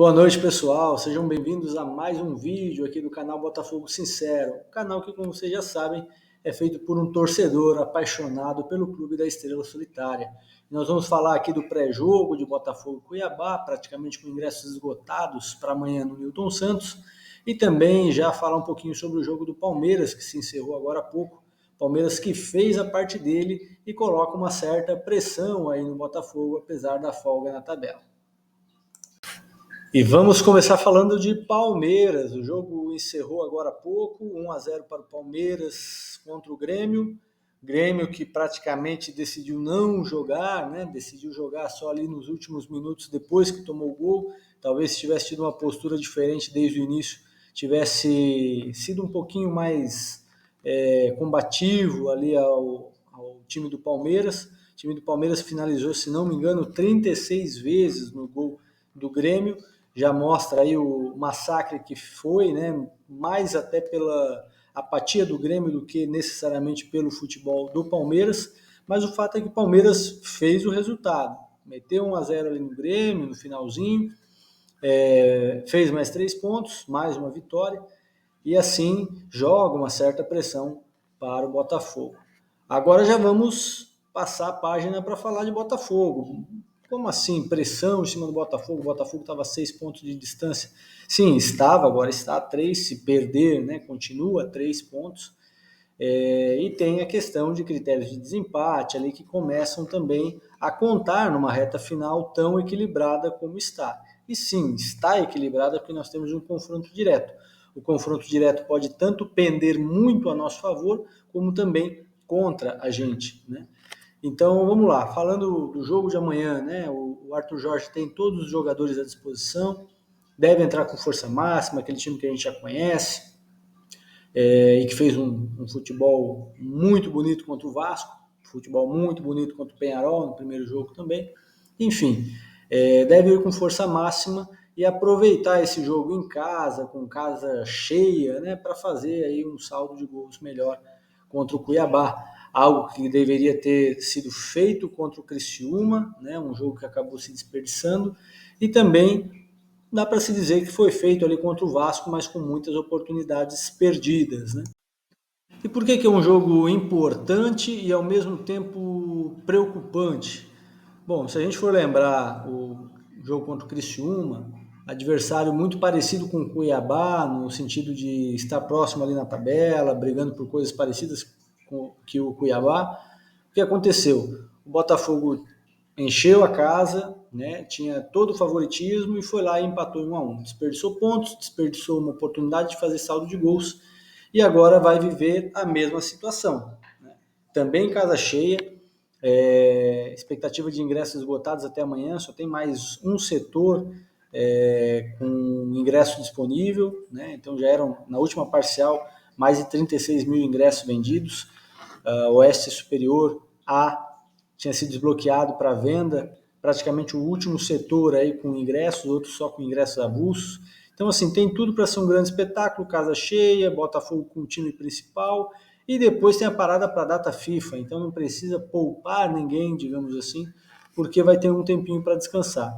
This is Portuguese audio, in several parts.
Boa noite, pessoal. Sejam bem-vindos a mais um vídeo aqui do canal Botafogo Sincero. Um canal que, como vocês já sabem, é feito por um torcedor apaixonado pelo Clube da Estrela Solitária. Nós vamos falar aqui do pré-jogo de Botafogo e Cuiabá, praticamente com ingressos esgotados para amanhã no Newton Santos, e também já falar um pouquinho sobre o jogo do Palmeiras, que se encerrou agora há pouco. Palmeiras que fez a parte dele e coloca uma certa pressão aí no Botafogo, apesar da folga na tabela. E vamos começar falando de Palmeiras. O jogo encerrou agora há pouco, 1-0 para o Palmeiras contra o Grêmio. Grêmio que praticamente decidiu não jogar, né? Decidiu jogar só ali nos últimos minutos depois que tomou o gol. Talvez se tivesse tido uma postura diferente desde o início, tivesse sido um pouquinho mais combativo ali ao time do Palmeiras. O time do Palmeiras finalizou, se não me engano, 36 vezes no gol do Grêmio. Já mostra aí o massacre que foi, né? Mais até pela apatia do Grêmio do que necessariamente pelo futebol do Palmeiras, mas o fato é que o Palmeiras fez o resultado, meteu 1-0 ali no Grêmio, no finalzinho, fez mais 3 pontos, mais uma vitória, e assim joga uma certa pressão para o Botafogo. Agora já vamos passar a página para falar de Botafogo. Como assim? Pressão em cima do Botafogo? O Botafogo estava a 6 pontos de distância. Sim, estava, agora está a 3, se perder, né, continua a 3 pontos. E tem a questão de critérios de desempate ali que começam também a contar numa reta final tão equilibrada como está. E sim, está equilibrada porque nós temos um confronto direto. O confronto direto pode tanto pender muito a nosso favor, como também contra a gente, né? Então vamos lá, falando do jogo de amanhã, né? O Arthur Jorge tem todos os jogadores à disposição, deve entrar com força máxima, aquele time que a gente já conhece, e que fez um futebol muito bonito contra o Vasco, futebol muito bonito contra o Peñarol no primeiro jogo também. Enfim, deve ir com força máxima e aproveitar esse jogo em casa, com casa cheia, né, para fazer aí um saldo de gols melhor contra o Cuiabá. Algo que deveria ter sido feito contra o Criciúma, né, um jogo que acabou se desperdiçando, e também dá para se dizer que foi feito ali contra o Vasco, mas com muitas oportunidades perdidas, né? E por que é um jogo importante e ao mesmo tempo preocupante? Bom, se a gente for lembrar o jogo contra o Criciúma, adversário muito parecido com o Cuiabá, no sentido de estar próximo ali na tabela, brigando por coisas parecidas com que o Cuiabá. O que aconteceu? O Botafogo encheu a casa, né? Tinha todo o favoritismo e foi lá e empatou em 1-1. Desperdiçou pontos, desperdiçou uma oportunidade de fazer saldo de gols e agora vai viver a mesma situação, né? Também casa cheia, expectativa de ingressos esgotados até amanhã, só tem mais um setor com ingresso disponível, né? Então já eram, na última parcial, mais de 36 mil ingressos vendidos. Oeste Superior A tinha sido desbloqueado para venda, praticamente o último setor aí com ingressos, outros só com ingressos avulsos. Então, assim, tem tudo para ser um grande espetáculo, casa cheia, Botafogo com o time principal, e depois tem a parada para a data FIFA, então não precisa poupar ninguém, digamos assim, porque vai ter um tempinho para descansar.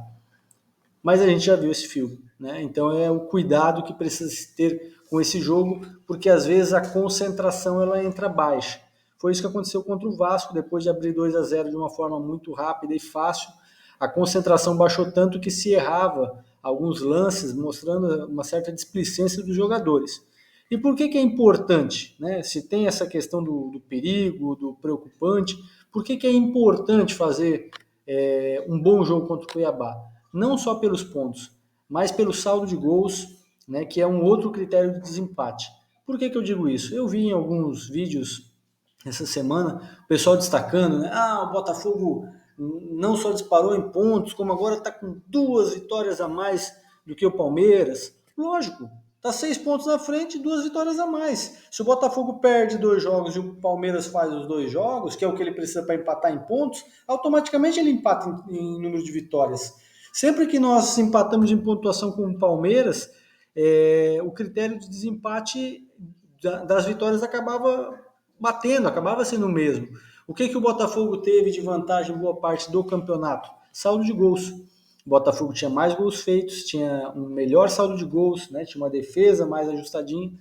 Mas a gente já viu esse filme, né? Então é o cuidado que precisa se ter com esse jogo, porque às vezes a concentração ela entra baixa. Foi isso que aconteceu contra o Vasco, depois de abrir 2-0 de uma forma muito rápida e fácil, a concentração baixou tanto que se errava alguns lances, mostrando uma certa displicência dos jogadores. E por que é importante, né? Se tem essa questão do perigo, do preocupante, por que é importante fazer um bom jogo contra o Cuiabá? Não só pelos pontos, mas pelo saldo de gols, né, que é um outro critério de desempate. Por que eu digo isso? Eu vi em alguns vídeos essa semana o pessoal destacando, né, o Botafogo não só disparou em pontos, como agora está com 2 vitórias a mais do que o Palmeiras. Lógico, está 6 pontos na frente e 2 vitórias a mais. Se o Botafogo perde 2 jogos e o Palmeiras faz os 2 jogos, que é o que ele precisa para empatar em pontos, automaticamente ele empata em número de vitórias. Sempre que nós empatamos em pontuação com o Palmeiras, o critério de desempate das vitórias acabava batendo, acabava sendo o mesmo. O que o Botafogo teve de vantagem em boa parte do campeonato? Saldo de gols. O Botafogo tinha mais gols feitos, tinha um melhor saldo de gols, né? Tinha uma defesa mais ajustadinha.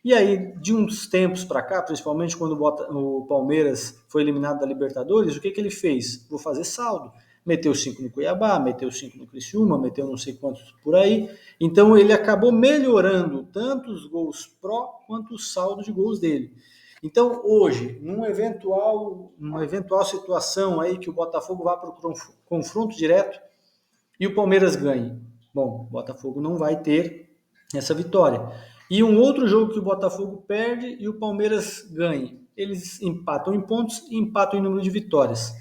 E aí, de uns tempos para cá, principalmente quando o Palmeiras foi eliminado da Libertadores, o que ele fez? Vou fazer saldo. Meteu 5 no Cuiabá, meteu 5 no Criciúma, meteu não sei quantos por aí. Então ele acabou melhorando tanto os gols pró quanto o saldo de gols dele. Então hoje, numa eventual situação aí que o Botafogo vá para o confronto direto e o Palmeiras ganhe, bom, o Botafogo não vai ter essa vitória. E um outro jogo que o Botafogo perde e o Palmeiras ganhe. Eles empatam em pontos e empatam em número de vitórias.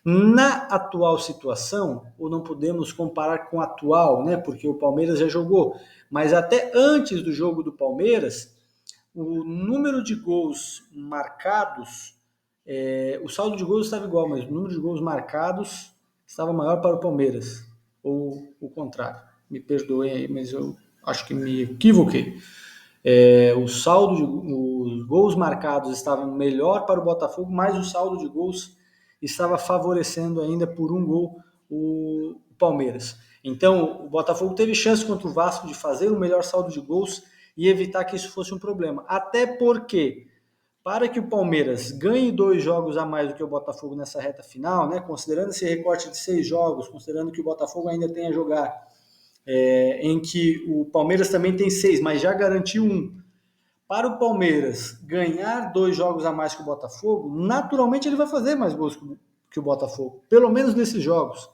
Na atual situação, ou não podemos comparar com a atual, né? Porque o Palmeiras já jogou, mas até antes do jogo do Palmeiras, o número de gols marcados, o saldo de gols estava igual, mas o número de gols marcados estava maior para o Palmeiras, ou o contrário. Me perdoem aí, mas eu acho que me equivoquei. Os gols marcados estavam melhor para o Botafogo, mas o saldo de gols estava favorecendo ainda por um gol o Palmeiras. Então, o Botafogo teve chance contra o Vasco de fazer o melhor saldo de gols e evitar que isso fosse um problema. Até porque, para que o Palmeiras ganhe 2 jogos a mais do que o Botafogo nessa reta final, né, considerando esse recorte de 6 jogos, considerando que o Botafogo ainda tem a jogar, em que o Palmeiras também tem 6, mas já garantiu 1. Para o Palmeiras ganhar 2 jogos a mais que o Botafogo, naturalmente ele vai fazer mais gols que o Botafogo, pelo menos nesses jogos.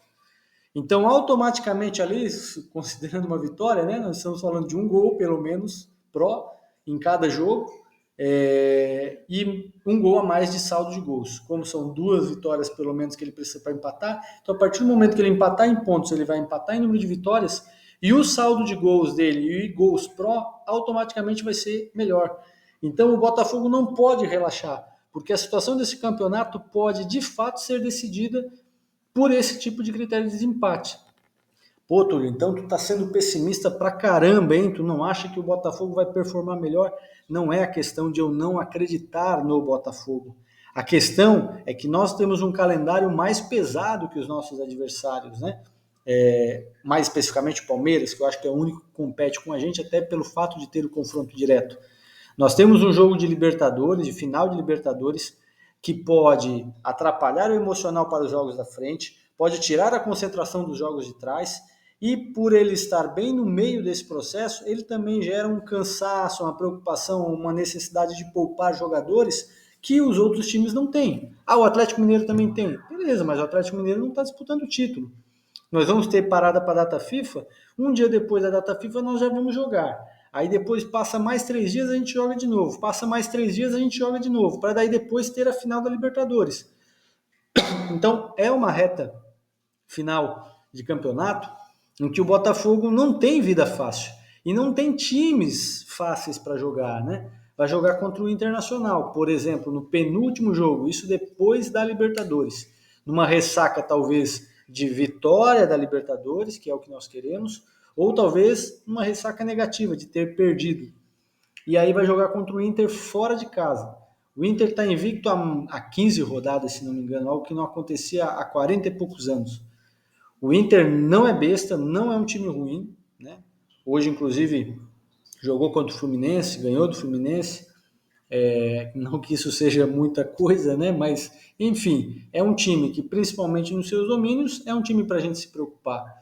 Então, automaticamente ali, considerando uma vitória, né, nós estamos falando de um gol, pelo menos, pró, em cada jogo, e um gol a mais de saldo de gols. Como são 2 vitórias, pelo menos, que ele precisa para empatar, então a partir do momento que ele empatar em pontos, ele vai empatar em número de vitórias, e o saldo de gols dele e gols pró automaticamente vai ser melhor. Então o Botafogo não pode relaxar, porque a situação desse campeonato pode de fato ser decidida por esse tipo de critério de desempate. Pô, Túlio, então tu tá sendo pessimista pra caramba, hein? Tu não acha que o Botafogo vai performar melhor? Não é a questão de eu não acreditar no Botafogo. A questão é que nós temos um calendário mais pesado que os nossos adversários, né? Mais especificamente o Palmeiras, que eu acho que é o único que compete com a gente, até pelo fato de ter o confronto direto. Nós temos um jogo de Libertadores, de final de Libertadores, que pode atrapalhar o emocional para os jogos da frente, pode tirar a concentração dos jogos de trás, e por ele estar bem no meio desse processo, ele também gera um cansaço, uma preocupação, uma necessidade de poupar jogadores que os outros times não têm. Ah, o Atlético Mineiro também tem. Beleza, mas o Atlético Mineiro não está disputando o título. Nós vamos ter parada para a data FIFA, um dia depois da data FIFA nós já vamos jogar. Aí depois passa mais 3 dias, a gente joga de novo. Passa mais 3 dias, a gente joga de novo. Para daí depois ter a final da Libertadores. Então é uma reta final de campeonato em que o Botafogo não tem vida fácil. E não tem times fáceis para jogar, né? Vai jogar contra o Internacional, por exemplo, no penúltimo jogo, isso depois da Libertadores. Numa ressaca, talvez, de vitória da Libertadores, que é o que nós queremos, ou talvez uma ressaca negativa, de ter perdido. E aí vai jogar contra o Inter fora de casa. O Inter está invicto há 15 rodadas, se não me engano, algo que não acontecia há 40 e poucos anos. O Inter não é besta, não é um time ruim, né? Hoje, inclusive, jogou contra o Fluminense, ganhou do Fluminense. Não que isso seja muita coisa, né? Mas, enfim, é um time que, principalmente nos seus domínios, é um time para a gente se preocupar.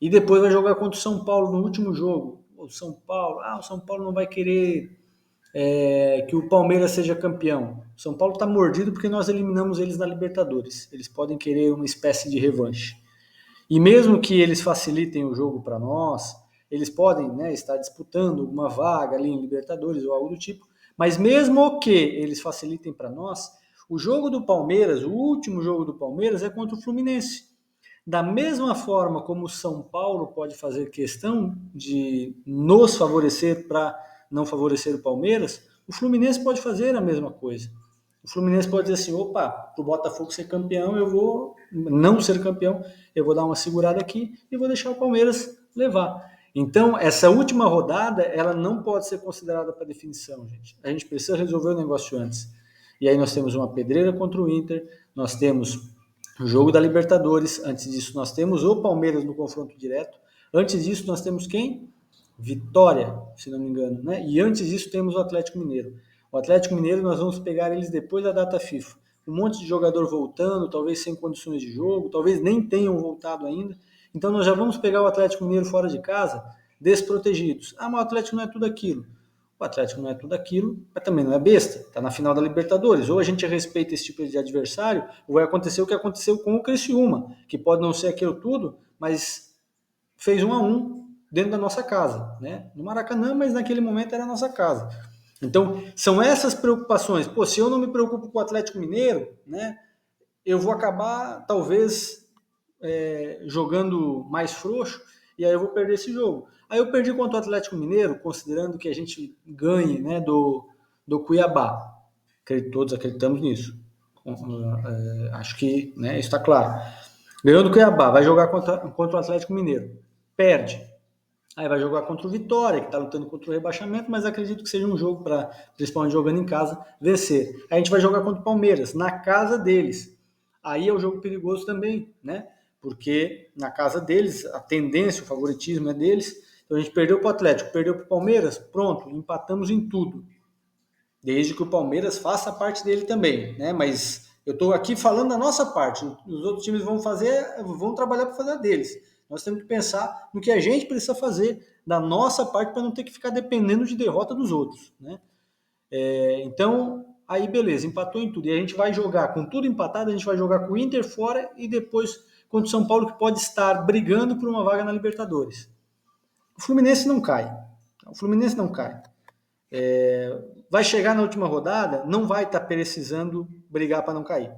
E depois vai jogar contra o São Paulo no último jogo. O São Paulo não vai querer que o Palmeiras seja campeão. O São Paulo está mordido porque nós eliminamos eles na Libertadores. Eles podem querer uma espécie de revanche. E mesmo que eles facilitem o jogo para nós, eles podem, né, estar disputando uma vaga ali em Libertadores ou algo do tipo, mas mesmo que eles facilitem para nós, o jogo do Palmeiras, o último jogo do Palmeiras é contra o Fluminense. Da mesma forma como o São Paulo pode fazer questão de nos favorecer para não favorecer o Palmeiras, o Fluminense pode fazer a mesma coisa. O Fluminense pode dizer assim, opa, para o Botafogo ser campeão, eu vou não ser campeão, eu vou dar uma segurada aqui e vou deixar o Palmeiras levar. Então, essa última rodada, ela não pode ser considerada para definição, gente. A gente precisa resolver o negócio antes. E aí nós temos uma pedreira contra o Inter, nós temos O jogo da Libertadores. Antes disso, nós temos o Palmeiras no confronto direto. Antes disso, nós temos quem? Vitória, se não me engano, né? E antes disso, temos o Atlético Mineiro. O Atlético Mineiro, nós vamos pegar eles depois da data FIFA. Um monte de jogador voltando, talvez sem condições de jogo, talvez nem tenham voltado ainda. Então, nós já vamos pegar o Atlético Mineiro fora de casa, desprotegidos. Ah, mas o Atlético não é tudo aquilo. O Atlético não é tudo aquilo, mas também não é besta. Está na final da Libertadores. Ou a gente respeita esse tipo de adversário, ou vai acontecer o que aconteceu com o Criciúma, que pode não ser aquilo tudo, mas fez 1-1 dentro da nossa casa, né? No Maracanã, mas naquele momento era a nossa casa. Então, são essas preocupações. Pô, se eu não me preocupo com o Atlético Mineiro, né, eu vou acabar, talvez, jogando mais frouxo, e aí eu vou perder esse jogo. Aí eu perdi contra o Atlético Mineiro, considerando que a gente ganhe, né, do Cuiabá. Todos acreditamos nisso. Acho que, né, isso está claro. Ganhou do Cuiabá, vai jogar contra o Atlético Mineiro. Perde. Aí vai jogar contra o Vitória, que está lutando contra o rebaixamento, mas acredito que seja um jogo para, principalmente jogando em casa, vencer. Aí a gente vai jogar contra o Palmeiras, na casa deles. Aí é um jogo perigoso também, né? Porque na casa deles, a tendência, o favoritismo é deles. Então a gente perdeu para o Atlético, perdeu para o Palmeiras, pronto, empatamos em tudo. Desde que o Palmeiras faça a parte dele também, né? Mas eu estou aqui falando da nossa parte. Os outros times vão trabalhar para fazer a deles. Nós temos que pensar no que a gente precisa fazer da nossa parte para não ter que ficar dependendo de derrota dos outros, né? Então, aí beleza, empatou em tudo. E a gente vai jogar com tudo empatado, a gente vai jogar com o Inter fora e depois contra o São Paulo, que pode estar brigando por uma vaga na Libertadores. O Fluminense não cai. O Fluminense não cai. Vai chegar na última rodada, não vai estar precisando brigar para não cair.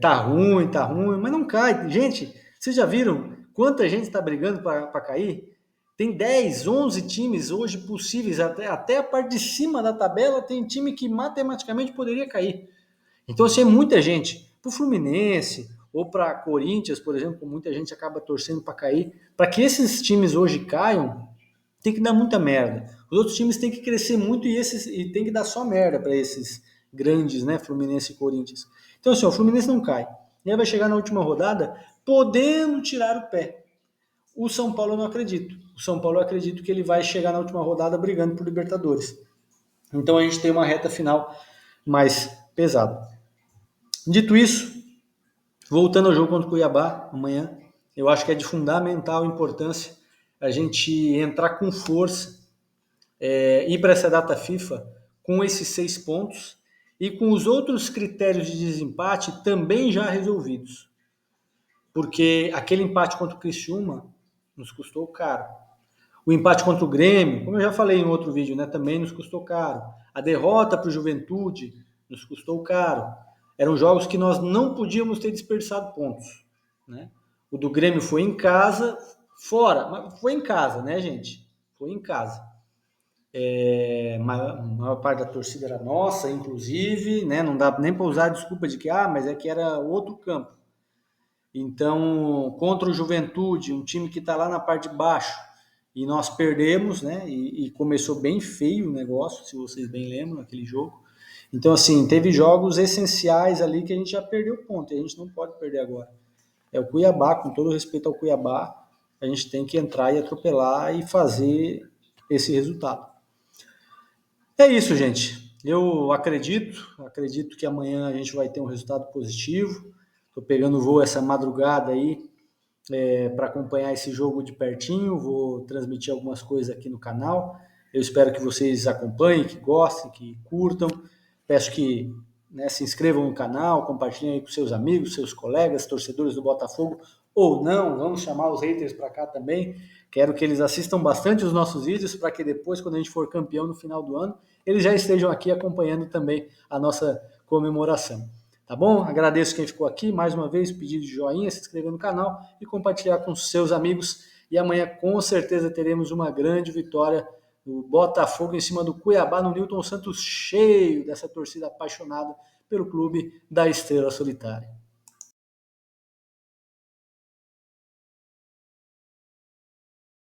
Tá ruim, mas não cai. Gente, vocês já viram quanta gente está brigando para cair? Tem 10, 11 times hoje possíveis, até a parte de cima da tabela tem time que matematicamente poderia cair. Então, assim, é muita gente. Para o Fluminense ou para Corinthians, por exemplo, muita gente acaba torcendo para cair. Para que esses times hoje caiam, tem que dar muita merda. Os outros times têm que crescer muito e tem que dar só merda para esses grandes, né, Fluminense e Corinthians. Então, assim, o Fluminense não cai. E aí vai chegar na última rodada podendo tirar o pé. O São Paulo eu não acredito. O São Paulo eu acredito que ele vai chegar na última rodada brigando por Libertadores. Então a gente tem uma reta final mais pesada. Dito isso, voltando ao jogo contra o Cuiabá amanhã, eu acho que é de fundamental importância a gente entrar com força, ir para essa data FIFA com esses 6 pontos e com os outros critérios de desempate também já resolvidos. Porque aquele empate contra o Criciúma nos custou caro. O empate contra o Grêmio, como eu já falei em outro vídeo, né, também nos custou caro. A derrota para o Juventude nos custou caro. Eram jogos que nós não podíamos ter desperdiçado pontos, né? O do Grêmio foi em casa, fora, mas foi em casa, né, gente? Foi em casa. A maior parte da torcida era nossa, inclusive, né? Não dá nem para usar a desculpa de que, mas é que era outro campo. Então, contra o Juventude, um time que está lá na parte de baixo, e nós perdemos, né? E começou bem feio o negócio, se vocês bem lembram, aquele jogo. Então, assim, teve jogos essenciais ali que a gente já perdeu ponto, e a gente não pode perder agora. É o Cuiabá, com todo respeito ao Cuiabá, a gente tem que entrar e atropelar e fazer esse resultado. É isso, gente. Eu acredito que amanhã a gente vai ter um resultado positivo. Estou pegando voo essa madrugada aí para acompanhar esse jogo de pertinho. Vou transmitir algumas coisas aqui no canal. Eu espero que vocês acompanhem, que gostem, que curtam. Peço que, né, se inscrevam no canal, compartilhem aí com seus amigos, seus colegas, torcedores do Botafogo, ou não, vamos chamar os haters para cá também. Quero que eles assistam bastante os nossos vídeos para que depois, quando a gente for campeão no final do ano, eles já estejam aqui acompanhando também a nossa comemoração. Tá bom? Agradeço quem ficou aqui. Mais uma vez, pedido de joinha, se inscrever no canal e compartilhar com seus amigos. E amanhã, com certeza, teremos uma grande vitória do Botafogo em cima do Cuiabá, no Newton Santos, cheio dessa torcida apaixonada pelo clube da Estrela Solitária.